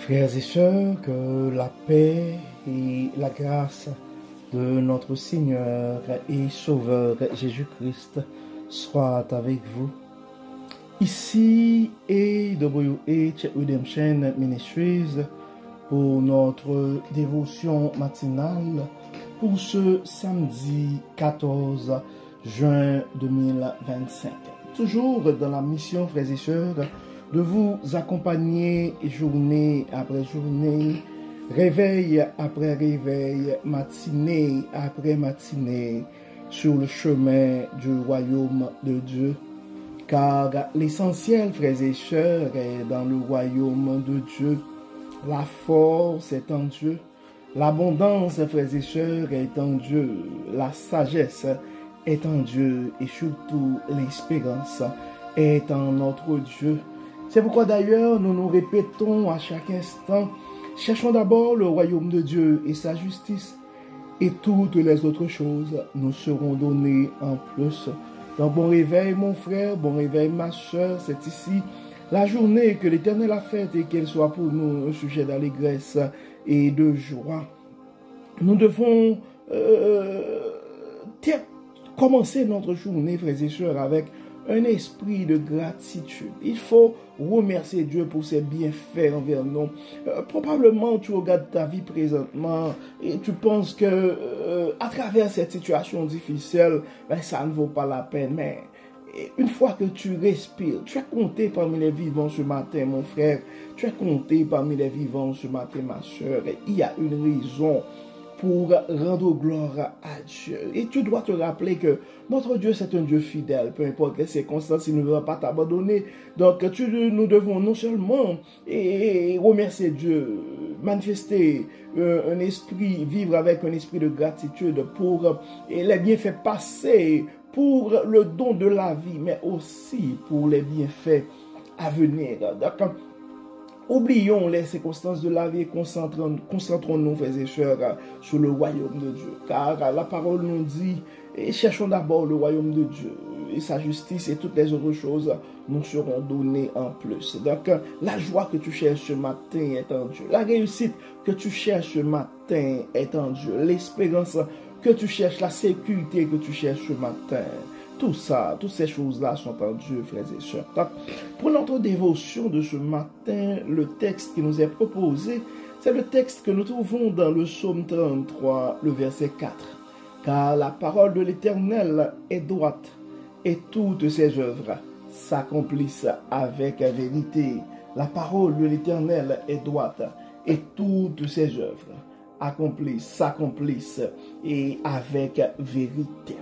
Frères et sœurs, que la paix et la grâce de notre Seigneur et Sauveur Jésus-Christ soient avec vous. Ici est WH Redemption Ministries pour notre dévotion matinale pour ce samedi 14 juin 2025. Toujours dans la mission, frères et sœurs, de vous accompagner journée après journée, réveil après réveil, matinée après matinée, sur le chemin du royaume de Dieu. Car l'essentiel, frères et sœurs, est dans le royaume de Dieu. La force est en Dieu. L'abondance, frères et sœurs, est en Dieu. La sagesse est en Dieu. Et surtout, l'espérance est en notre Dieu. C'est pourquoi d'ailleurs nous nous répétons à chaque instant, cherchons d'abord le royaume de Dieu et sa justice, et toutes les autres choses nous seront données en plus. Donc bon réveil mon frère, bon réveil ma soeur, c'est ici la journée que l'Éternel a faite et qu'elle soit pour nous un sujet d'allégresse et de joie. Nous devons commencer notre journée, frères et sœurs, avec un esprit de gratitude. Il faut remercier Dieu pour ses bienfaits envers nous. Probablement, tu regardes ta vie présentement et tu penses que à travers cette situation difficile, ça ne vaut pas la peine. Mais une fois que tu respires, tu es compté parmi les vivants ce matin, mon frère. Tu es compté parmi les vivants ce matin, ma soeur. Et il y a une raison pour rendre gloire à Dieu. Et tu dois te rappeler que notre Dieu, c'est un Dieu fidèle. Peu importe les circonstances, il ne va pas t'abandonner. Donc, nous devons non seulement remercier Dieu, manifester un esprit, vivre avec un esprit de gratitude pour les bienfaits passés, pour le don de la vie, mais aussi pour les bienfaits à venir. Donc, oublions les circonstances de la vie et concentrons-nous, frères et sœurs, sur le royaume de Dieu. Car la parole nous dit, et cherchons d'abord le royaume de Dieu et sa justice et toutes les autres choses nous seront données en plus. Donc, la joie que tu cherches ce matin est en Dieu. La réussite que tu cherches ce matin est en Dieu. L'espérance que tu cherches, la sécurité que tu cherches ce matin. Tout ça, toutes ces choses-là sont en Dieu, frères et sœurs. Donc, pour notre dévotion de ce matin, le texte qui nous est proposé, c'est le texte que nous trouvons dans le psaume 33, le verset 4. Car la parole de l'Éternel est droite, et toutes ses œuvres s'accomplissent avec vérité. La parole de l'Éternel est droite, et toutes ses œuvres s'accomplissent et avec vérité.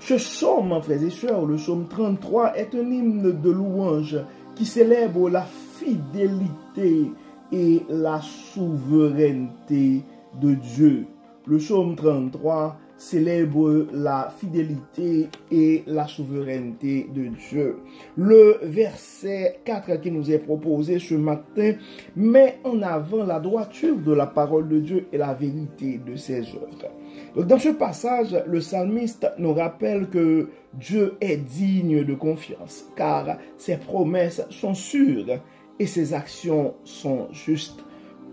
Ce psaume, frères et sœurs, le psaume 33, est un hymne de louange qui célèbre la fidélité et la souveraineté de Dieu. Le psaume 33 célèbre la fidélité et la souveraineté de Dieu. Le verset 4 qui nous est proposé ce matin met en avant la droiture de la parole de Dieu et la vérité de ses œuvres. Donc dans ce passage, le psalmiste nous rappelle que Dieu est digne de confiance, car ses promesses sont sûres et ses actions sont justes,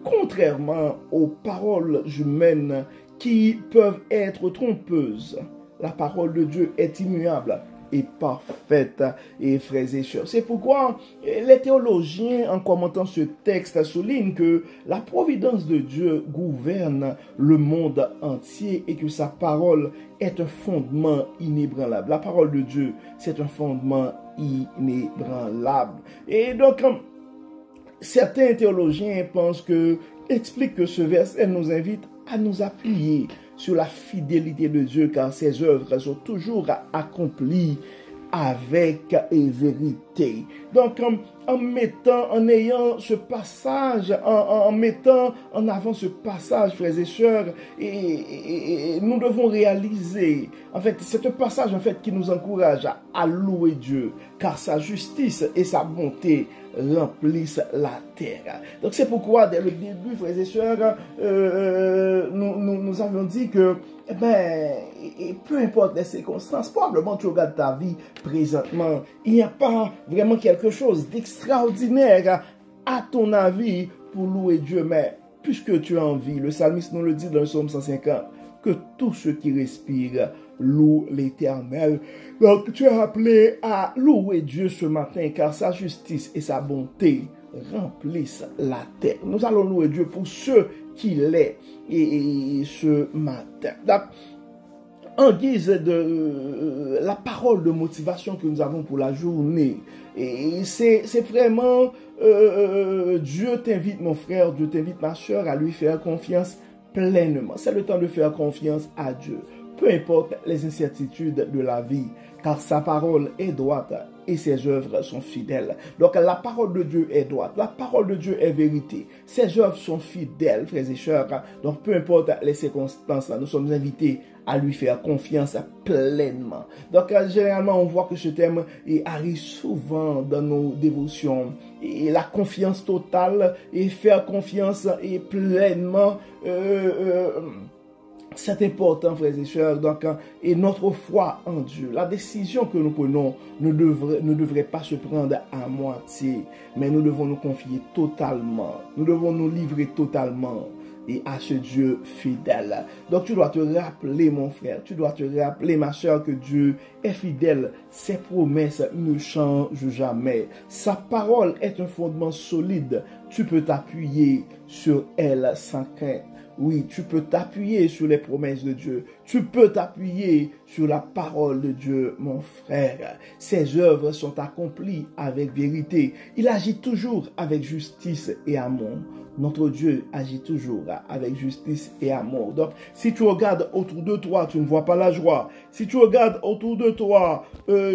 contrairement aux paroles humaines qui peuvent être trompeuses. La parole de Dieu est immuable et parfaite, et frères et sœurs. C'est pourquoi les théologiens, en commentant ce texte, soulignent que la providence de Dieu gouverne le monde entier et que sa parole est un fondement inébranlable. La parole de Dieu, c'est un fondement inébranlable. Et donc, certains théologiens expliquent que ce verset nous invite à nous appuyer sur la fidélité de Dieu, car ses œuvres sont toujours accomplies avec vérité. Donc, en ayant ce passage, en mettant en avant ce passage, frères et sœurs, et nous devons réaliser, en fait, c'est un passage, en fait, qui nous encourage à louer Dieu, car sa justice et sa bonté remplissent la terre. Donc, c'est pourquoi, dès le début, frères et sœurs, nous avions dit que, peu importe les circonstances, probablement tu regardes ta vie présentement, il n'y a pas vraiment quelque chose d'extraordinaire à ton avis pour louer Dieu, mais puisque tu as envie, le psalmiste nous le dit dans le psaume 150, que tous ceux qui respirent louent l'Éternel. Donc tu es appelé à louer Dieu ce matin, car sa justice et sa bonté remplissent la terre. Nous allons louer Dieu pour ce qu'il est et ce matin. Donc, en guise de la parole de motivation que nous avons pour la journée, et c'est vraiment Dieu t'invite mon frère, Dieu t'invite ma soeur à lui faire confiance pleinement. C'est le temps de faire confiance à Dieu, peu importe les incertitudes de la vie, car sa parole est droite et ses œuvres sont fidèles. Donc la parole de Dieu est droite, la parole de Dieu est vérité, ses œuvres sont fidèles, frères et sœurs. Donc peu importe les circonstances, nous sommes invités à lui faire confiance pleinement. Donc généralement on voit que ce thème arrive souvent dans nos dévotions, et la confiance totale et faire confiance et pleinement c'est important, frères et sœurs. Donc, et notre foi en Dieu, la décision que nous prenons ne devrait pas se prendre à moitié, mais nous devons nous confier totalement. Nous devons nous livrer totalement et à ce Dieu fidèle. Donc, tu dois te rappeler, mon frère, tu dois te rappeler, ma sœur, que Dieu est fidèle. Ses promesses ne changent jamais. Sa parole est un fondement solide. Tu peux t'appuyer sur elle sans crainte. Oui, tu peux t'appuyer sur les promesses de Dieu. Tu peux t'appuyer sur la parole de Dieu, mon frère. Ses œuvres sont accomplies avec vérité. Il agit toujours avec justice et amour. Notre Dieu agit toujours avec justice et amour. Donc, si tu regardes autour de toi, tu ne vois pas la joie. Si tu regardes autour de toi,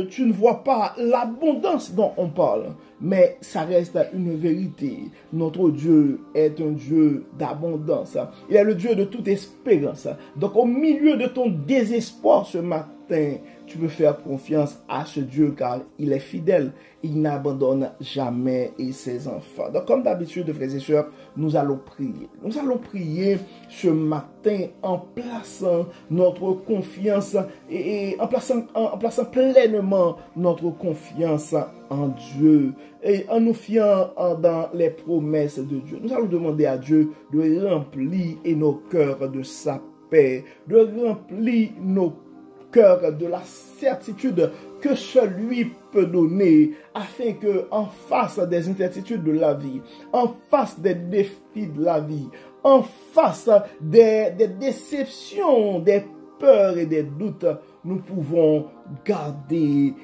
tu ne vois pas l'abondance dont on parle. Mais ça reste une vérité. Notre Dieu est un Dieu d'abondance. Il est le Dieu de toute espérance. Donc, au milieu de ton désespoir ce matin, tu peux faire confiance à ce Dieu car il est fidèle. Il n'abandonne jamais ses enfants. Donc, comme d'habitude, frères et sœurs, nous allons prier. Nous allons prier ce matin en plaçant notre confiance et en plaçant pleinement notre confiance en Dieu et en nous fiant dans les promesses de Dieu. Nous allons demander à Dieu de remplir nos cœurs de sa paix, de remplir nos cœur de la certitude que seul lui peut donner, afin que en face des incertitudes de la vie, en face des défis de la vie, en face des déceptions, des peurs et des doutes, nous pouvons garder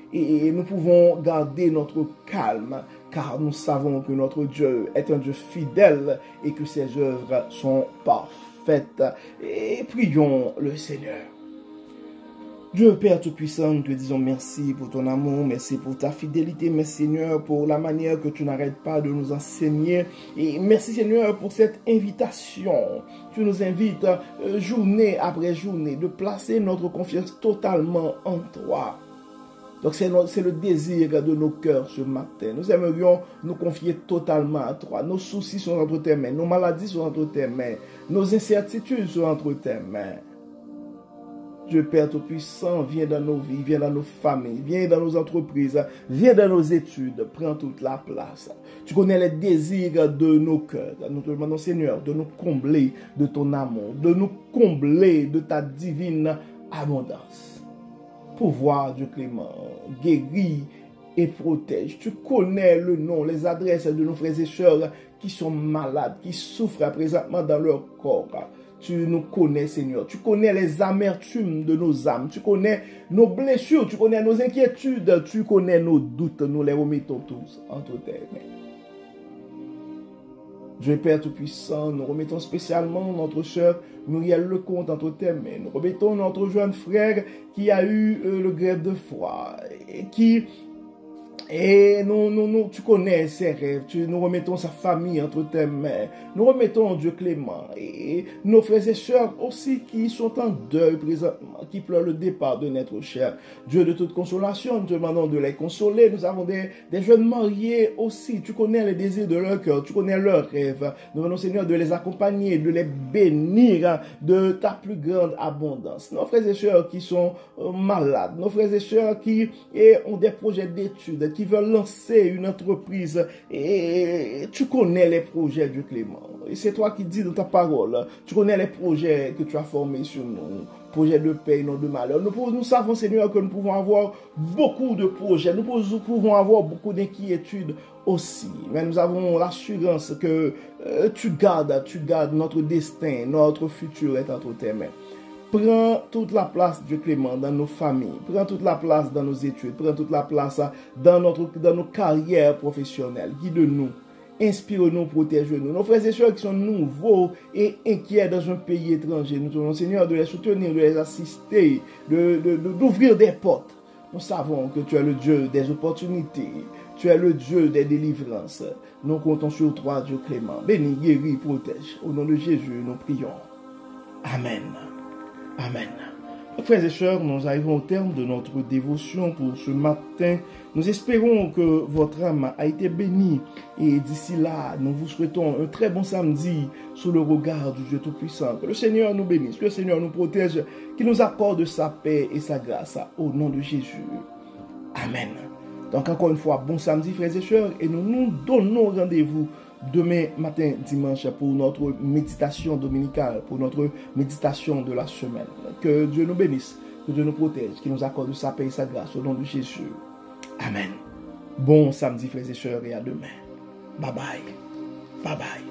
notre calme, car nous savons que notre Dieu est un Dieu fidèle et que ses œuvres sont parfaites. Et prions le Seigneur. Dieu Père Tout-Puissant, nous te disons merci pour ton amour, merci pour ta fidélité, merci Seigneur pour la manière que tu n'arrêtes pas de nous enseigner. Et merci Seigneur pour cette invitation. Tu nous invites journée après journée de placer notre confiance totalement en toi. Donc c'est le désir de nos cœurs ce matin. Nous aimerions nous confier totalement à toi. Nos soucis sont entre tes mains, nos maladies sont entre tes mains, nos incertitudes sont entre tes mains. Dieu Père Tout-Puissant, viens dans nos vies, viens dans nos familles, viens dans nos entreprises, viens dans nos études, prends toute la place. Tu connais les désirs de nos cœurs. Nous te demandons, Seigneur, de nous combler de ton amour, de nous combler de ta divine abondance. Pouvoir, Dieu clément, guéris et protège. Tu connais le nom, les adresses de nos frères et sœurs qui sont malades, qui souffrent présentement dans leur corps. Tu nous connais, Seigneur. Tu connais les amertumes de nos âmes. Tu connais nos blessures. Tu connais nos inquiétudes. Tu connais nos doutes. Nous les remettons tous entre tes mains. Dieu Père Tout-Puissant, nous remettons spécialement notre sœur Muriel Lecomte entre tes mains. Nous remettons notre jeune frère qui a eu le greffe de foie et qui... Et tu connais ses rêves, nous remettons sa famille entre tes mains, nous remettons Dieu clément et nos frères et sœurs aussi qui sont en deuil présentement, qui pleurent le départ de notre cher. Dieu de toute consolation, nous te demandons de les consoler. Nous avons des jeunes mariés aussi, tu connais les désirs de leur cœur, tu connais leurs rêves. Nous demandons Seigneur de les accompagner, de les bénir de ta plus grande abondance. Nos frères et sœurs qui sont malades, nos frères et sœurs qui ont des projets d'études, qui veulent lancer une entreprise et tu connais les projets, Dieu Clément. Et c'est toi qui dis dans ta parole, tu connais les projets que tu as formés sur nous, projets de paix, non de malheur. Nous savons, Seigneur, que nous pouvons avoir beaucoup de projets, nous pouvons avoir beaucoup d'inquiétudes aussi. Mais nous avons l'assurance que tu gardes notre destin, notre futur est entre tes mains. Prends toute la place, Dieu Clément, dans nos familles. Prends toute la place dans nos études. Prends toute la place dans nos carrières professionnelles. Guide-nous. Inspire-nous, protège-nous. Nos frères et sœurs qui sont nouveaux et inquiets dans un pays étranger, nous demandons, Seigneur, de les soutenir, de les assister, d'ouvrir des portes. Nous savons que tu es le Dieu des opportunités. Tu es le Dieu des délivrances. Nous comptons sur toi, Dieu Clément. Bénis, guéris, protège. Au nom de Jésus, nous prions. Amen. Amen. Frères et sœurs, nous arrivons au terme de notre dévotion pour ce matin. Nous espérons que votre âme a été bénie. Et d'ici là, nous vous souhaitons un très bon samedi sous le regard du Dieu Tout-Puissant. Que le Seigneur nous bénisse, que le Seigneur nous protège, qu'il nous accorde sa paix et sa grâce. Au nom de Jésus. Amen. Donc encore une fois, bon samedi frères et sœurs. Et nous nous donnons rendez-vous demain matin, dimanche, pour notre méditation dominicale, pour notre méditation de la semaine. Que Dieu nous bénisse, que Dieu nous protège, qu'il nous accorde sa paix et sa grâce au nom de Jésus. Amen. Bon samedi, frères et sœurs, et à demain. Bye bye. Bye bye.